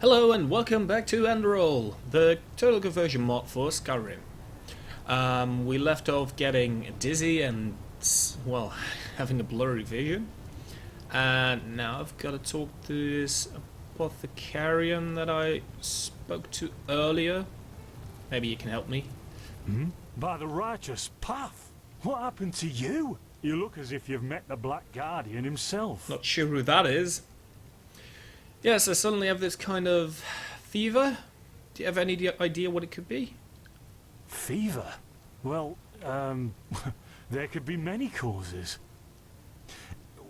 Hello and welcome back to Enderal, the total conversion mod for Skyrim. We left off getting dizzy and, well, having a blurry vision. And now I've got to talk to this apothecarian that I spoke to earlier. Maybe you can help me. By the righteous path? What happened to you? You look as if you've met the Black Guardian himself. Not sure who that is. Yes, I suddenly have this kind of fever. Do you have any idea what it could be? Fever? Well, there could be many causes.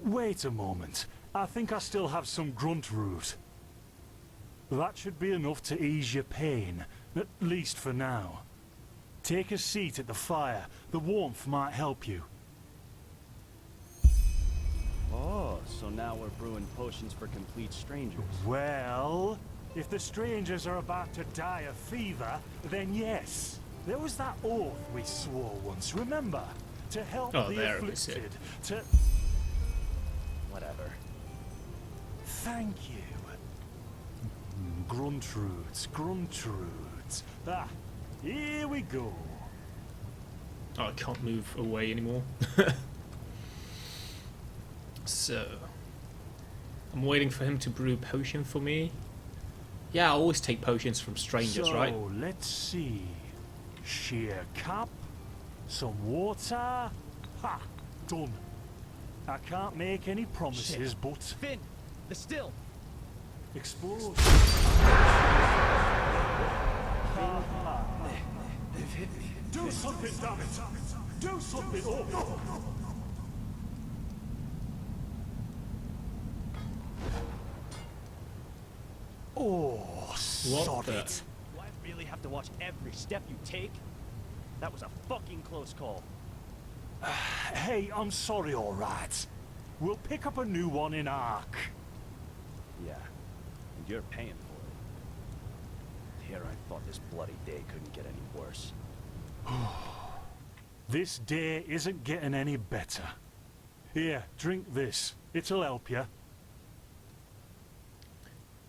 Wait a moment. I think I still have some grunt root. That should be enough to ease your pain, at least for now. Take a seat at the fire. The warmth might help you. Oh, so now we're brewing potions for complete strangers. Well, if the strangers are about to die of fever, then yes. There was that oath we swore once, remember? To help the afflicted, to... Whatever. Thank you. Gruntroots, gruntroots. Ah, here we go. Oh, I can't move away anymore. So, I'm waiting for him to brew a potion for me. Yeah, I always take potions from strangers, right? So, let's see. Sheer cap, some water. Ha! Done. I can't make any promises, but... Finn! The still! Explosion. Do something, damn it! Do something! Oh. Oh, sod it. Do I really have to watch every step you take? That was a fucking close call. Hey, I'm sorry, alright. We'll pick up a new one in Ark. Yeah, and you're paying for it. Here I thought this bloody day couldn't get any worse. This day isn't getting any better. Here, drink this. It'll help you.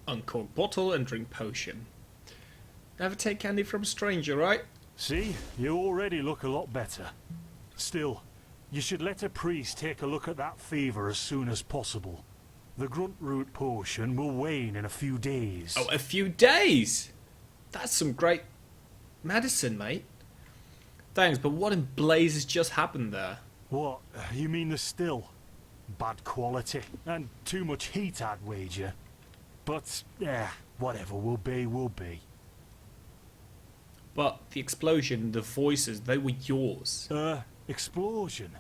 Uncork bottle and drink potion. Never take candy from a stranger, right? See, you already look a lot better. Still, you should let a priest take a look at that fever as soon as possible. The grunt root potion will wane in a few days. Oh, a few days? That's some great medicine, mate. Thanks, but what in blazes just happened there? What? You mean the still? Bad quality and too much heat, I'd wager. But, whatever will be, will be. But the explosion, the voices, they were yours. Explosion?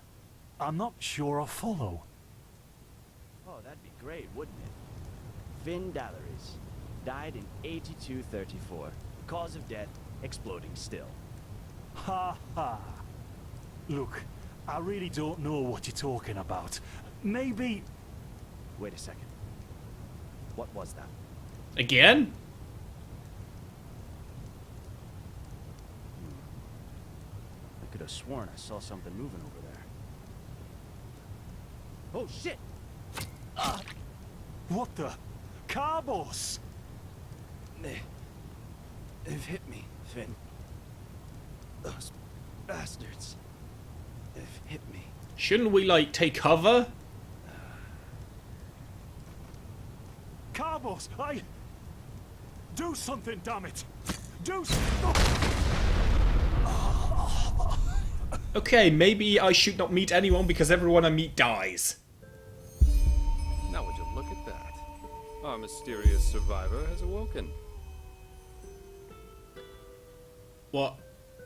I'm not sure I follow. Oh, that'd be great, wouldn't it? Finn Dalaris died in 8234. Cause of death, exploding still. Ha ha. Look, I really don't know what you're talking about. Maybe... Wait a second. What was that? Again? I could have sworn I saw something moving over there. Oh shit! What the? Carbos! They've hit me, Finn. Those bastards. They've hit me. Shouldn't we, like, take cover? Carbos, do something, damn it! Do something! Okay, maybe I should not meet anyone because everyone I meet dies. Now would you look at that? Our mysterious survivor has awoken. What?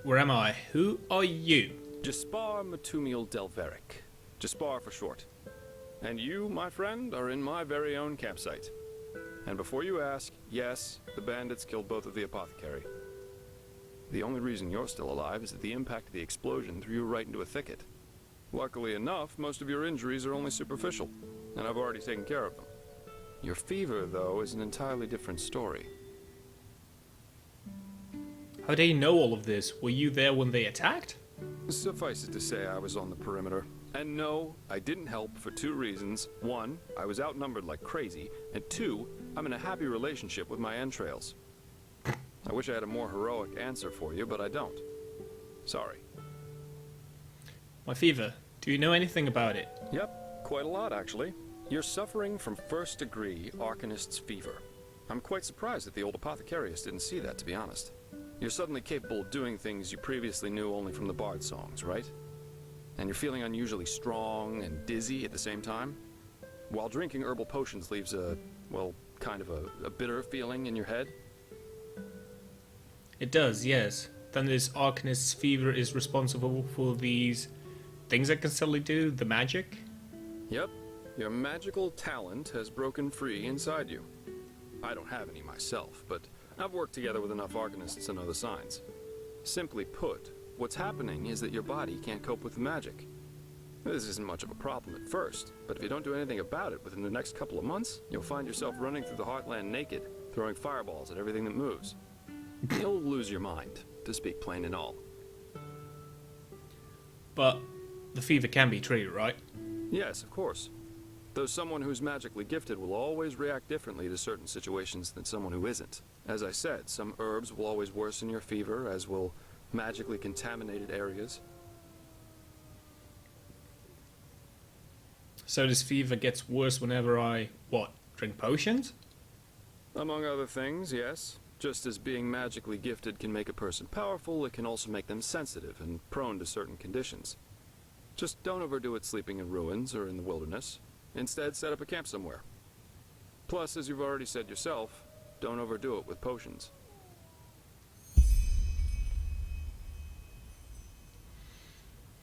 Where am I? Who are you? Jaspar Matumiel Delveric. Jaspar for short. And you, my friend, are in my very own campsite. And before you ask, yes, the bandits killed both of the apothecary. The only reason you're still alive is that the impact of the explosion threw you right into a thicket. Luckily enough, most of your injuries are only superficial, and I've already taken care of them. Your fever, though, is an entirely different story. How do you know all of this? Were you there when they attacked? Suffice it to say, I was on the perimeter. And no, I didn't help for two reasons. One, I was outnumbered like crazy, and two, I'm in a happy relationship with my entrails. I wish I had a more heroic answer for you, but I don't. Sorry. My fever. Do you know anything about it? Yep, quite a lot actually. You're suffering from first-degree Arcanist's fever. I'm quite surprised that the old apothecarius didn't see that, to be honest. You're suddenly capable of doing things you previously knew only from the bard songs, right? And you're feeling unusually strong and dizzy at the same time? While drinking herbal potions leaves a, well, kind of a bitter feeling in your head? It does, yes. Then this Arcanist's fever is responsible for these things I can suddenly do, the magic? Yep. Your magical talent has broken free inside you. I don't have any myself, but I've worked together with enough Arcanists to know the signs. Simply put, what's happening is that your body can't cope with the magic. This isn't much of a problem at first, but if you don't do anything about it within the next couple of months, you'll find yourself running through the heartland naked, throwing fireballs at everything that moves. You'll lose your mind, to speak plain and all. But the fever can be treated, right? Yes, of course. Though someone who's magically gifted will always react differently to certain situations than someone who isn't. As I said, some herbs will always worsen your fever, as will magically contaminated areas. So this fever gets worse whenever I, what, drink potions? Among other things, yes. Just as being magically gifted can make a person powerful, it can also make them sensitive and prone to certain conditions. Just don't overdo it sleeping in ruins or in the wilderness. Instead, set up a camp somewhere. Plus, as you've already said yourself, don't overdo it with potions.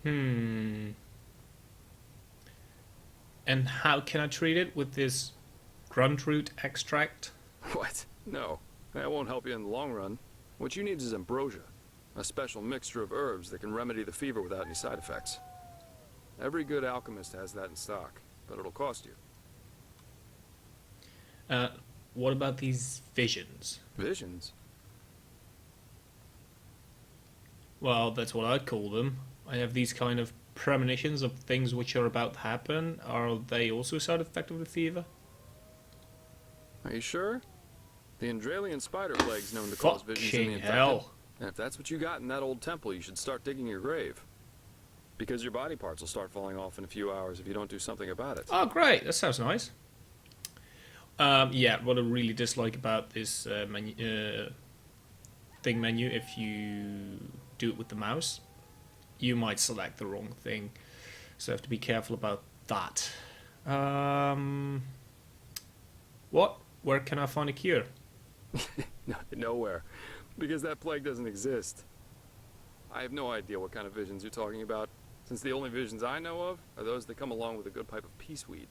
And how can I treat it with this grunt root extract? What? No, that won't help you in the long run. What you need is ambrosia, a special mixture of herbs that can remedy the fever without any side effects. Every good alchemist has that in stock, but it'll cost you. What about these visions? Visions? Well, that's what I'd call them. I have these kind of premonitions of things which are about to happen. Are they also a side effect of the fever? Are you sure? The Enderalian spider plague's known to cause visions in the Fucking infected. hell. And if that's what you got in that old temple, you should start digging your grave. Because your body parts will start falling off in a few hours if you don't do something about it. Oh, great. That sounds nice. Yeah, what I really dislike about this thing menu, if you do it with the mouse, you might select the wrong thing. So I have to be careful about that. What? Where can I find a cure? No, nowhere. Because that plague doesn't exist. I have no idea what kind of visions you're talking about, since the only visions I know of are those that come along with a good pipe of peaceweed.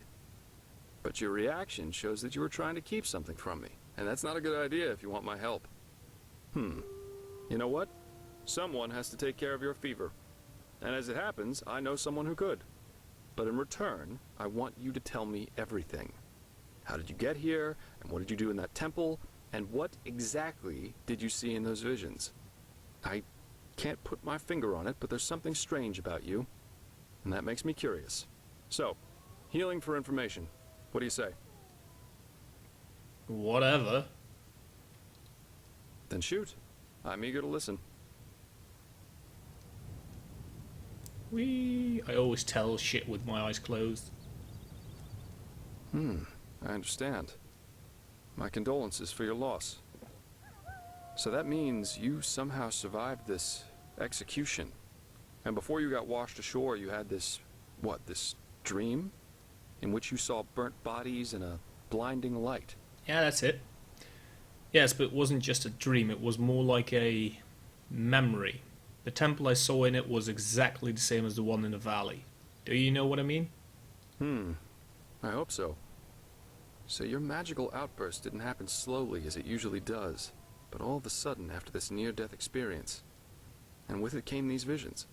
But your reaction shows that you were trying to keep something from me, and that's not a good idea if you want my help. You know what? Someone has to take care of your fever. And as it happens, I know someone who could. But in return, I want you to tell me everything. How did you get here, and what did you do in that temple, and what exactly did you see in those visions? I can't put my finger on it, but there's something strange about you, and that makes me curious. So, healing for information. What do you say? Whatever. Then shoot. I'm eager to listen. I always tell shit with my eyes closed. I understand. My condolences for your loss. So that means you somehow survived this execution. And before you got washed ashore, you had this, what, this dream? In which you saw burnt bodies and a blinding light. Yeah, that's it. Yes, but it wasn't just a dream, it was more like a memory. The temple I saw in it was exactly the same as the one in the valley. Do you know what I mean? I hope so. So your magical outburst didn't happen slowly as it usually does, but all of a sudden after this near-death experience. And with it came these visions.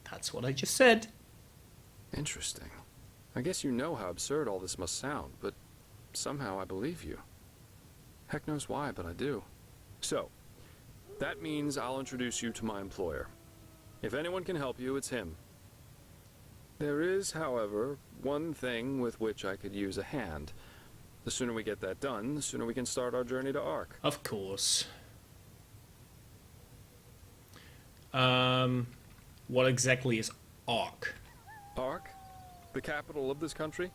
That's what I just said. Interesting. I guess you know how absurd all this must sound, but somehow I believe you. Heck knows why, but I do. So, that means I'll introduce you to my employer. If anyone can help you, it's him. There is, however, one thing with which I could use a hand. The sooner we get that done, the sooner we can start our journey to Ark. Of course. What exactly is Ark? Ark? The capital of this country?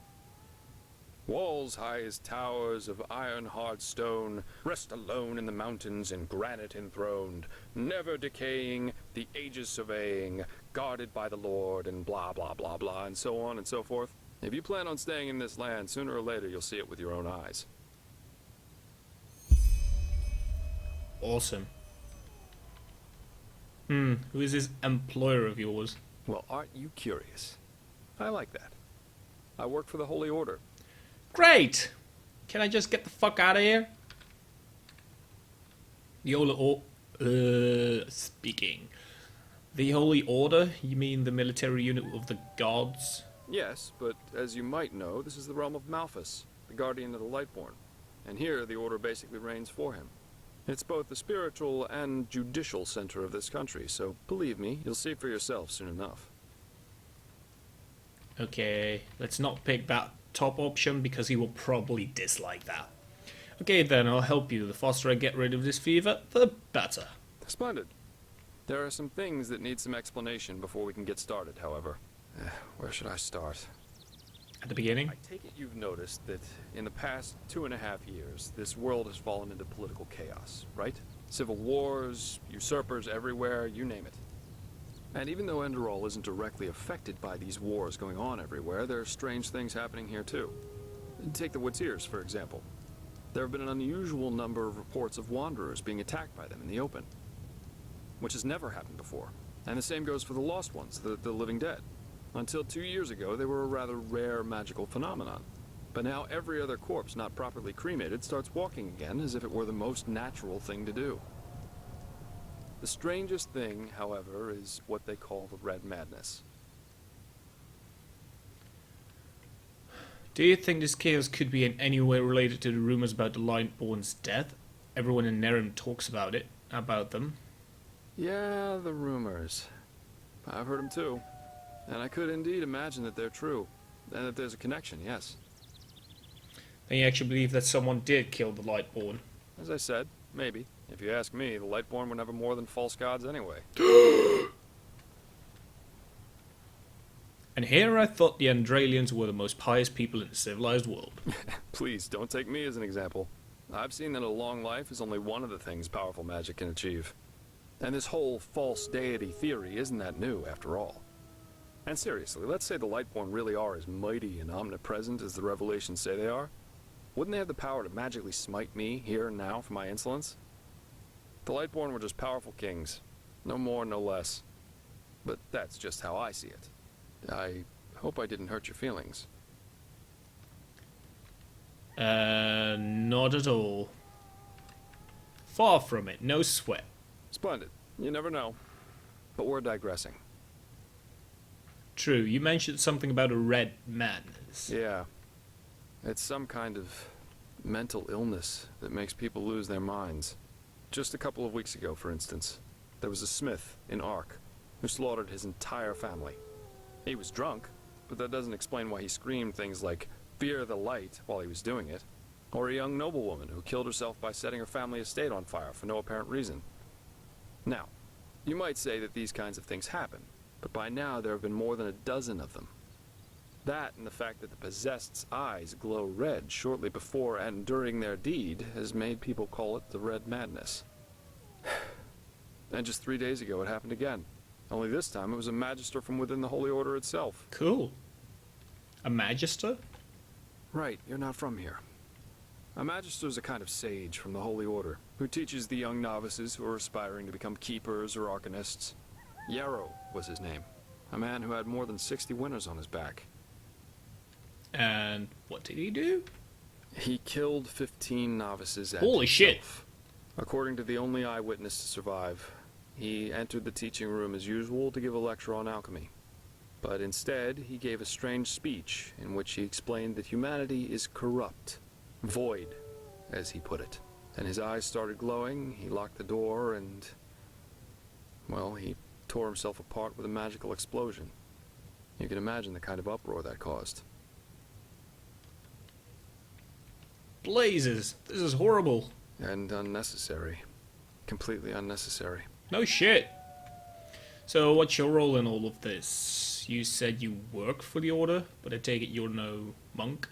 Walls high as towers of iron-hard stone, rest alone in the mountains in granite enthroned, never decaying, the ages surveying, guarded by the Lord, and blah blah blah blah, and so on and so forth. If you plan on staying in this land, sooner or later you'll see it with your own eyes. Awesome. Who is this employer of yours? Well, aren't you curious? I like that. I work for the Holy Order. Great! Can I just get the fuck out of here? The speaking. The Holy Order? You mean the military unit of the gods? Yes, but as you might know, this is the realm of Malphas, the guardian of the Lightborn. And here, the Order basically reigns for him. It's both the spiritual and judicial center of this country, so believe me, you'll see for yourself soon enough. Okay, let's not pick that top option because he will probably dislike that. Okay then, I'll help you. The faster I get rid of this fever, the better. Splendid. There are some things that need some explanation before we can get started, however. Where should I start? At the beginning? I take it you've noticed that in the past 2.5 years, this world has fallen into political chaos, right? Civil wars, usurpers everywhere, you name it. And even though Enderal isn't directly affected by these wars going on everywhere, there are strange things happening here too. Take the Woodsers, for example. There have been an unusual number of reports of wanderers being attacked by them in the open, which has never happened before. And the same goes for the Lost Ones, the living dead. Until 2 years ago, they were a rather rare magical phenomenon. But now every other corpse not properly cremated starts walking again as if it were the most natural thing to do. The strangest thing, however, is what they call the Red Madness. Do you think this chaos could be in any way related to the rumors about the Lightborn's death? Everyone in Nehrim talks about them. Yeah, the rumors. I've heard them too. And I could indeed imagine that they're true. And that there's a connection, yes. Then you actually believe that someone did kill the Lightborn? As I said, maybe. If you ask me, the Lightborn were never more than false gods anyway. And here I thought the Enderalians were the most pious people in the civilized world. Please, don't take me as an example. I've seen that a long life is only one of the things powerful magic can achieve. And this whole false deity theory isn't that new, after all. And seriously, let's say the Lightborn really are as mighty and omnipresent as the revelations say they are. Wouldn't they have the power to magically smite me here and now for my insolence? The Lightborn were just powerful kings. No more, no less. But that's just how I see it. I hope I didn't hurt your feelings. Not at all. Far from it, no sweat. Splendid. You never know. But we're digressing. True, you mentioned something about a red madness. Yeah. It's some kind of mental illness that makes people lose their minds. Just a couple of weeks ago, for instance, there was a smith in Ark who slaughtered his entire family. He was drunk, but that doesn't explain why he screamed things like, "Fear the light," while he was doing it. Or a young noblewoman who killed herself by setting her family estate on fire for no apparent reason. Now, you might say that these kinds of things happen, but by now there have been more than a dozen of them. That and the fact that the possessed's eyes glow red shortly before and during their deed has made people call it the Red Madness. And just 3 days ago it happened again. Only this time it was a magister from within the Holy Order itself. Cool. A magister? Right, you're not from here. A magister is a kind of sage from the Holy Order, who teaches the young novices who are aspiring to become keepers or arcanists. Yarrow was his name, a man who had more than 60 winners on his back. And what did he do? He killed 15 novices and Holy himself. According to the only eyewitness to survive, he entered the teaching room as usual to give a lecture on alchemy. But instead, he gave a strange speech in which he explained that humanity is corrupt, void, as he put it. And his eyes started glowing, he locked the door, and, well, he tore himself apart with a magical explosion. You can imagine the kind of uproar that caused. blazes! This is horrible. And unnecessary. Completely unnecessary. No shit. So what's your role in all of this? You said you work for the Order, but I take it you're no monk?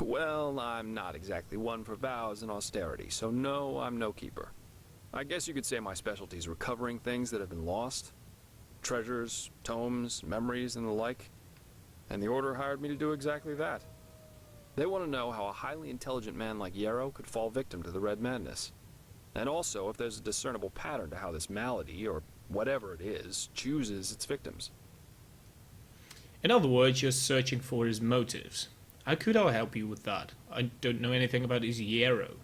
Well, I'm not exactly one for vows and austerity, so no, I'm no keeper. I guess you could say my specialty is recovering things that have been lost. Treasures, tomes, memories, and the like. And the Order hired me to do exactly that. They want to know how a highly intelligent man like Yarrow could fall victim to the Red Madness. And also if there's a discernible pattern to how this malady, or whatever it is, chooses its victims. In other words, you're searching for his motives. How could I help you with that? I don't know anything about his Yarrow.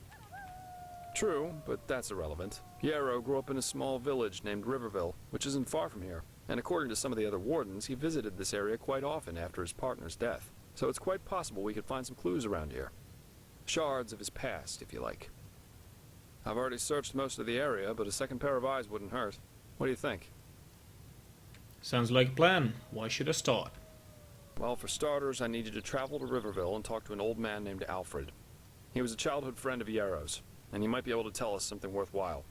True, but that's irrelevant. Yarrow grew up in a small village named Riverville, which isn't far from here. And according to some of the other wardens, he visited this area quite often after his partner's death. So it's quite possible we could find some clues around here. Shards of his past, if you like. I've already searched most of the area, but a second pair of eyes wouldn't hurt. What do you think? Sounds like a plan. Why should I start? Well, for starters, I need you to travel to Riverville and talk to an old man named Alfred. He was a childhood friend of Yarrow's, and he might be able to tell us something worthwhile.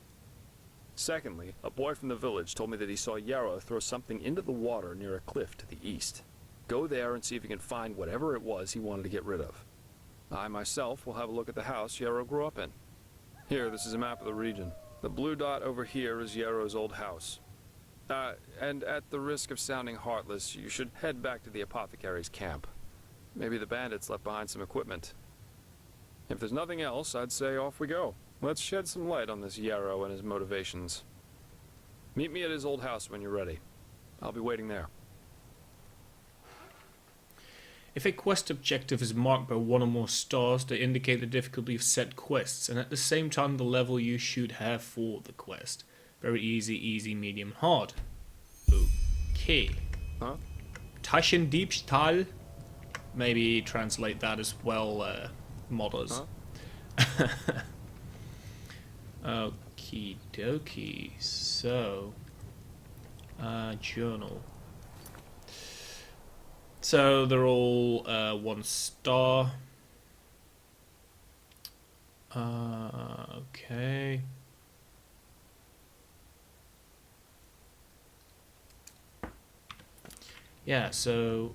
Secondly, a boy from the village told me that he saw Yarrow throw something into the water near a cliff to the east. Go there and see if you can find whatever it was he wanted to get rid of. I myself will have a look at the house Yarrow grew up in. Here, this is a map of the region. The blue dot over here is Yarrow's old house. And at the risk of sounding heartless, you should head back to the apothecary's camp. Maybe the bandits left behind some equipment. If there's nothing else, I'd say off we go. Let's shed some light on this Yarrow and his motivations. Meet me at his old house when you're ready. I'll be waiting there. If a quest objective is marked by one or more stars, they indicate the difficulty of set quests, and at the same time the level you should have for the quest. Very easy, easy, medium, hard. Okay. Huh? Taschen Diebstahl. Maybe translate that as well, modders. Huh? Okie dokie. So, journal. So they're all 1 star. Okay. Yeah, so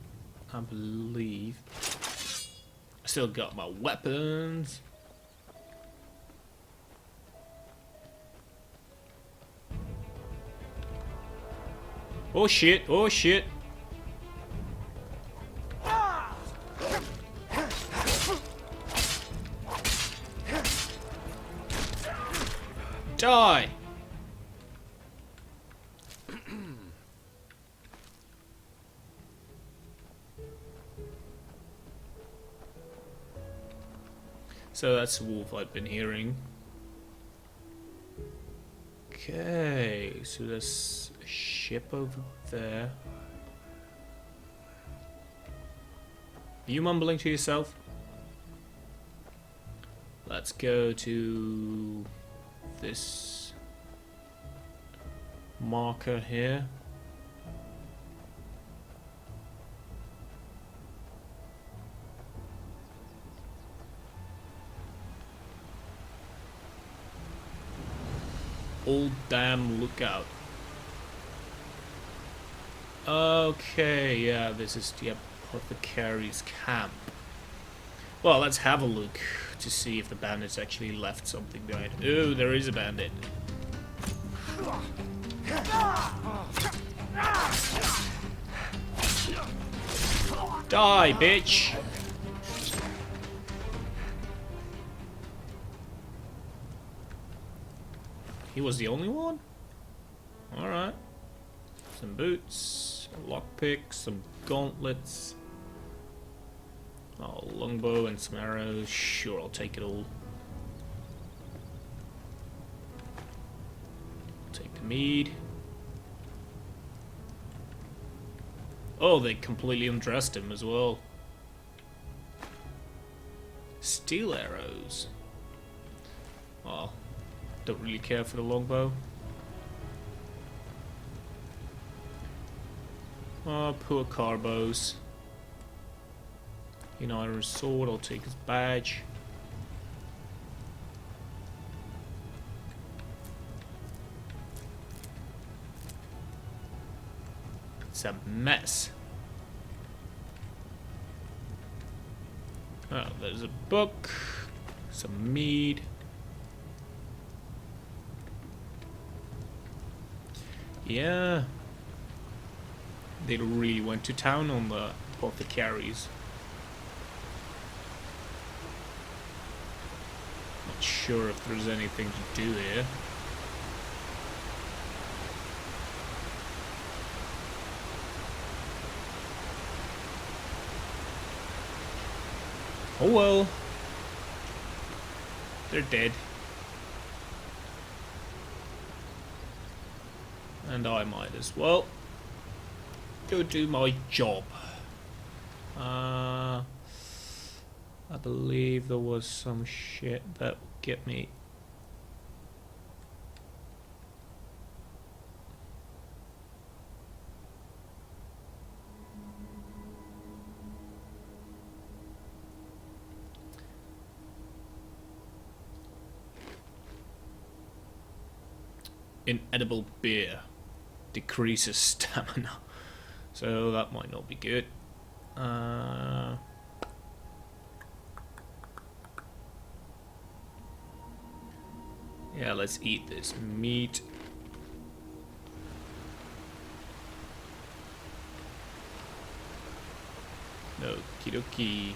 I believe I still got my weapons. Oh shit, oh shit. Die! So that's the wolf I've been hearing. Okay, so there's a ship over there. Are you mumbling to yourself? Let's go to this marker here. Old Dam Lookout. Okay, yeah, this is the apothecary's camp. Well, let's have a look to see if the bandits actually left something behind. Oh, there is a bandit. Die, bitch! He was the only one? Alright. Some boots, a lockpick, some gauntlets. Oh, longbow and some arrows. Sure, I'll take it all. Take the mead. Oh, they completely undressed him as well. Steel arrows. Oh, don't really care for the longbow. Oh, poor Carbos. You know, Iron Sword, I'll take his badge. It's a mess. Oh, there's a book, some mead. Yeah. They really went to town on the apothecaries. Not sure if there's anything to do here. Oh well. They're dead. And I might as well go do my job. I believe there was some shit that would get me. Inedible beer decreases stamina, so that might not be good. Yeah, let's eat this meat. Okie dokie.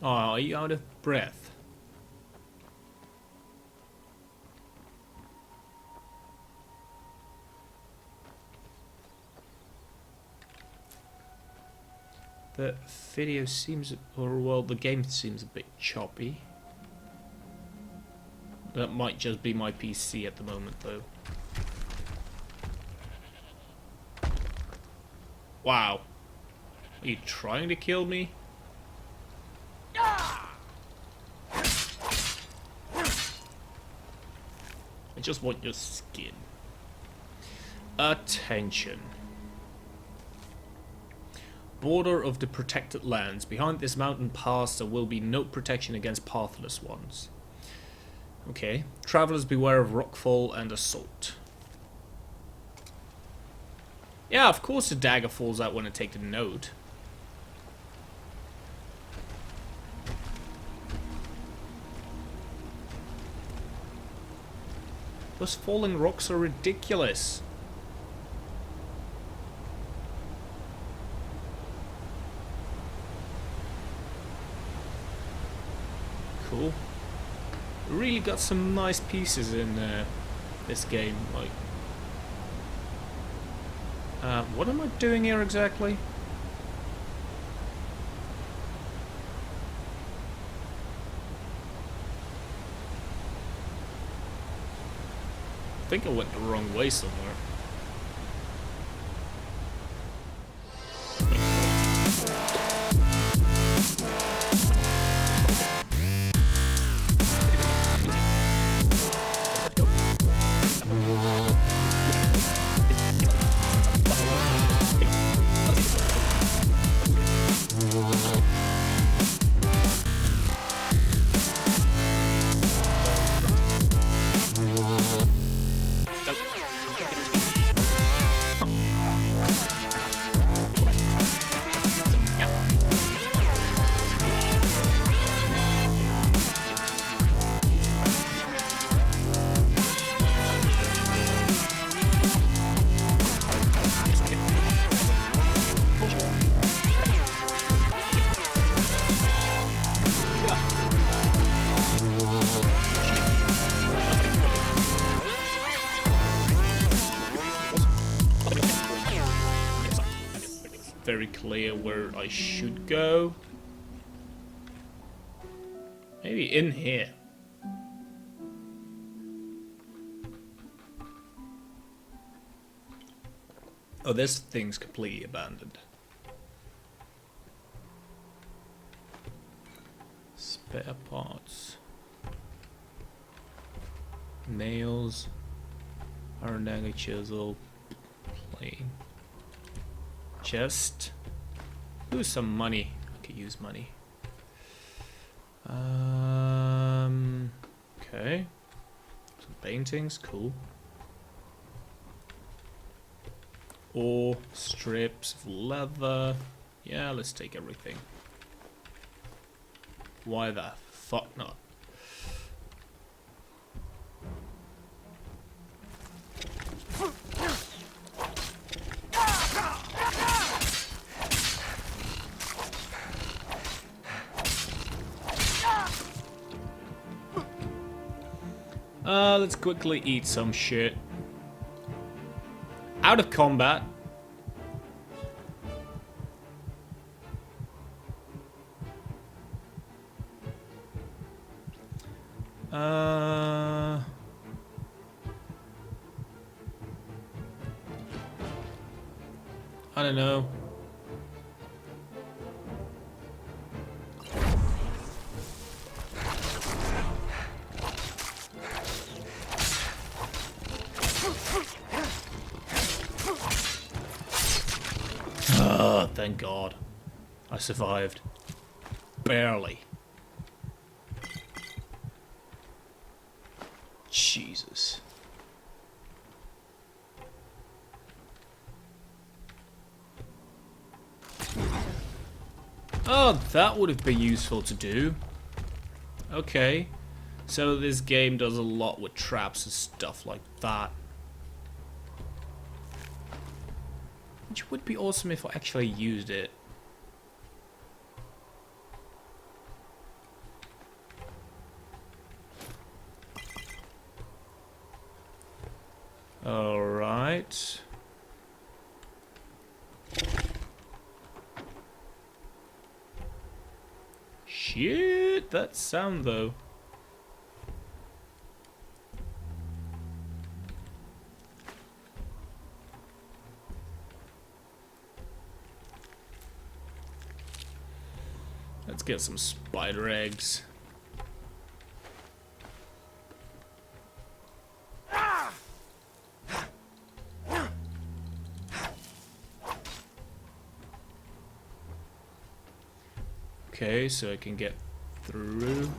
Oh, are you out of breath? The video seems, or well, the game seems a bit choppy. That might just be my PC at the moment, though. Wow. Are you trying to kill me? I just want your skin. Attention. Border of the protected lands. Behind this mountain pass there will be no protection against pathless ones. Okay. Travelers beware of rockfall and assault. Yeah, of course the dagger falls out when I take the note. Those falling rocks are ridiculous. Cool. Really got some nice pieces in this game. Like, what am I doing here exactly? I think I went the wrong way somewhere. Very clear where I should go. Maybe in here. Oh, this thing's completely abandoned. Spare parts. Nails. Iron dagger, chisel. Plane. chest. Ooh, some money. I could use money. Okay. Some paintings, cool. Or strips of leather. Yeah, let's take everything. Why the fuck not? Let's quickly eat some shit. Out of combat. I don't know. Oh, thank God. I survived. Barely. Jesus. Oh, that would have been useful to do. Okay. So this game does a lot with traps and stuff like that. Which would be awesome if I actually used it. Alright. Shit, that sound though. Let's get some spider eggs. Okay, so I can get through.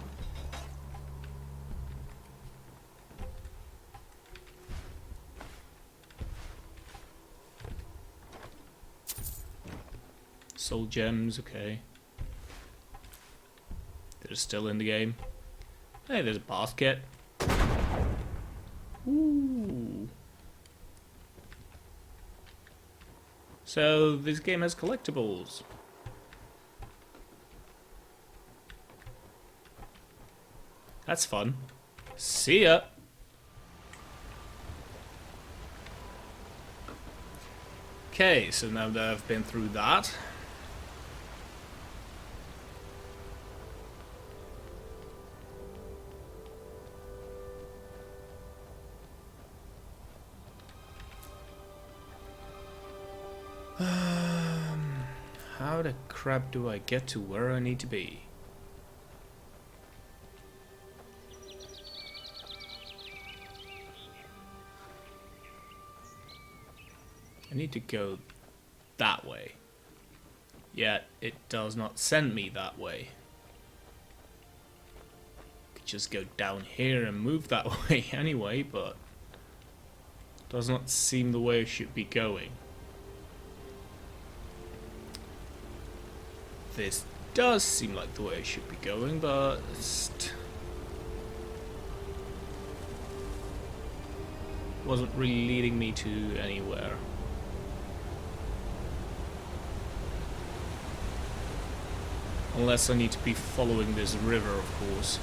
Soul gems, okay. They're still in the game. Hey, there's a basket. Ooh. So this game has collectibles. That's fun. See ya. Okay, so now that I've been through that, how the crap do I get to where I need to be? I need to go that way. Yet it does not send me that way. Could just go down here and move that way anyway, but does not seem the way I should be going. This does seem like the way I should be going, but wasn't really leading me to anywhere. Unless I need to be following this river, of course.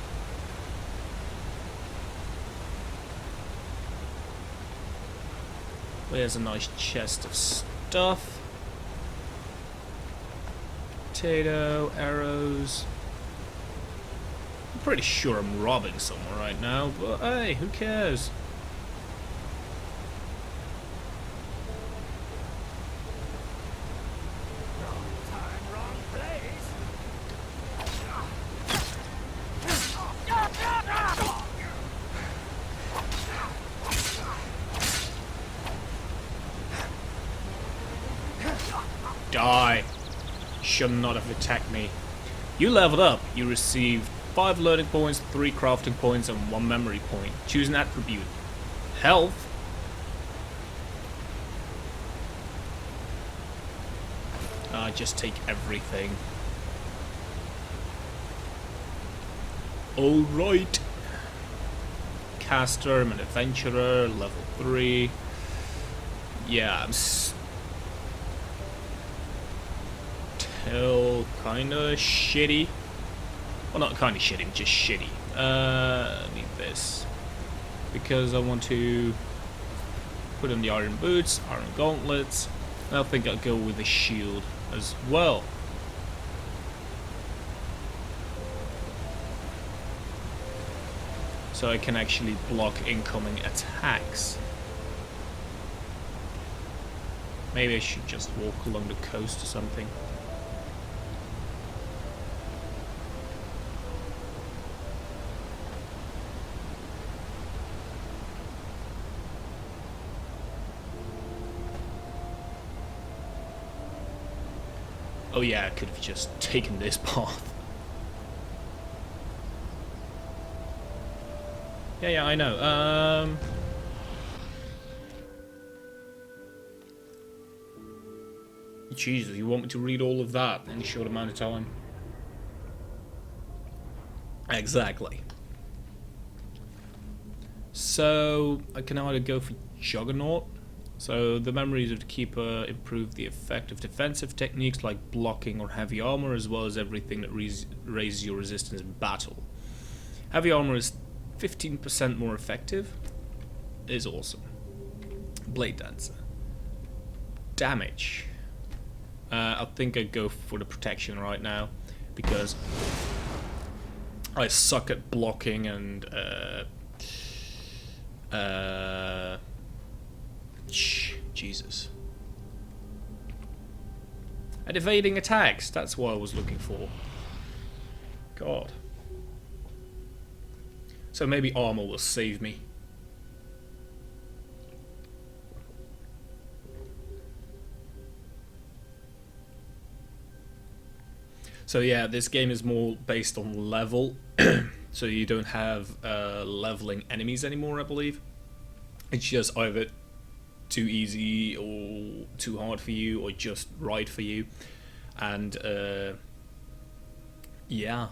There's a nice chest of stuff. Potato, arrows. I'm pretty sure I'm robbing someone right now, but hey, who cares? Die! Should not have attacked me. You leveled up. You received 5 learning points, 3 crafting points, and 1 memory point. Choose an attribute. Health. Just take everything. Alright. Caster, I'm an adventurer, level 3. Yeah, I'm still kinda shitty. Well, not kinda shitty, I'm just shitty. I need this. Because I want to put on the iron boots, iron gauntlets. I think I'll go with the shield as well. So I can actually block incoming attacks. Maybe I should just walk along the coast or something. Oh yeah, I could have just taken this path. Yeah, I know. Jesus, you want me to read all of that in a short amount of time? Exactly. So, I can either go for Juggernaut. So, the memories of the Keeper improve the effect of defensive techniques like blocking or heavy armor, as well as everything that raises your resistance in battle. Heavy armor is 15% more effective. Is awesome. Blade Dancer. Damage. I think I'd go for the protection right now, because I suck at blocking and Jesus. At evading attacks, that's what I was looking for. God. So maybe armor will save me. So yeah, this game is more based on level, so you don't have leveling enemies anymore, I believe. It's just either too easy or too hard for you, or just right for you. And yeah,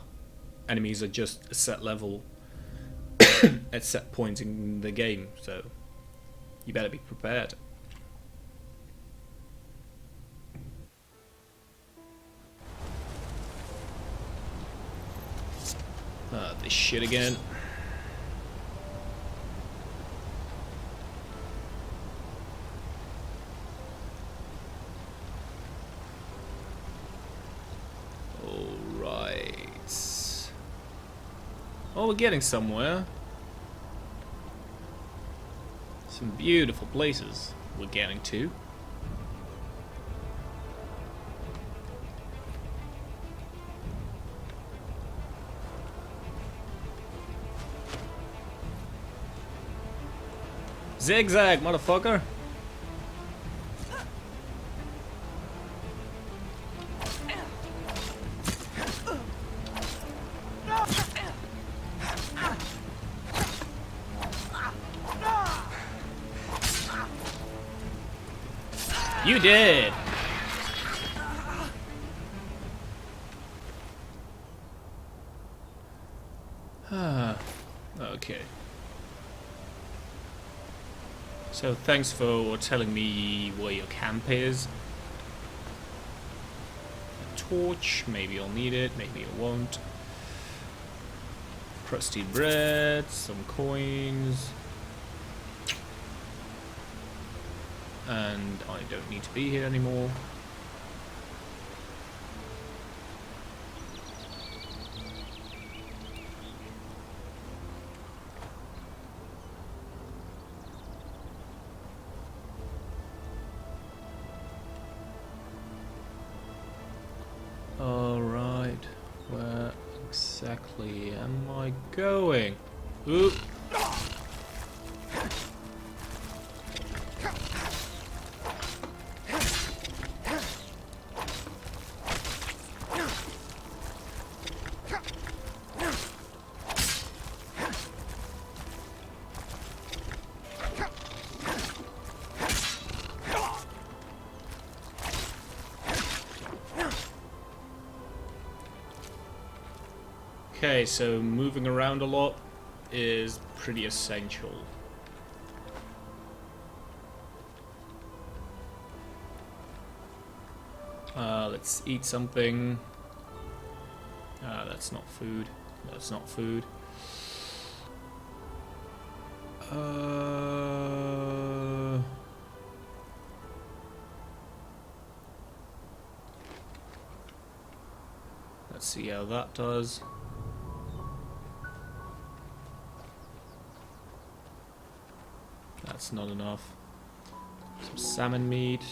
enemies are just a set level at set points in the game, so you better be prepared. This shit again. Alright. Oh, we're getting somewhere. Some beautiful places we're getting to. Zigzag, motherfucker! You did! Okay. So thanks for telling me where your camp is. A torch, maybe I'll need it, maybe I won't. Crusty bread, some coins. And I don't need to be here anymore. Alright, where exactly am I going? Oop. Okay, so moving around a lot is pretty essential. Let's eat something. That's not food. That's not food. Let's see how that does. That's not enough. Some salmon meat.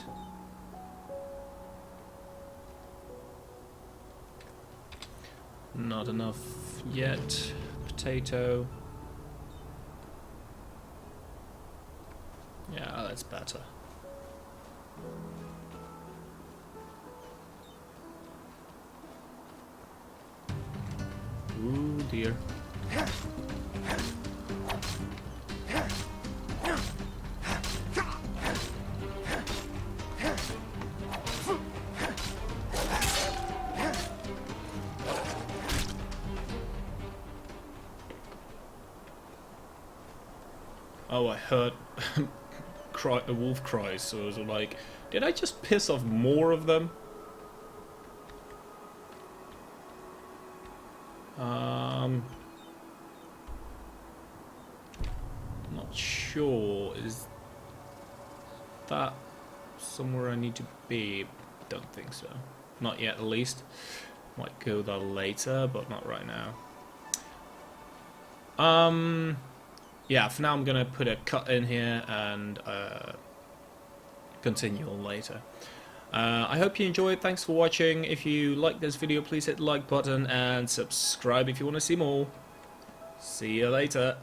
Not enough yet. Potato. Yeah, that's better. Ooh dear. Oh, I heard a wolf cries, so I was like, did I just piss off more of them? Not sure. Is that somewhere I need to be? Don't think so. Not yet, at least. Might go there later, but not right now. Yeah, for now I'm gonna put a cut in here and continue on later. I hope you enjoyed. Thanks for watching. If you like this video, please hit the like button and subscribe if you want to see more. See you later.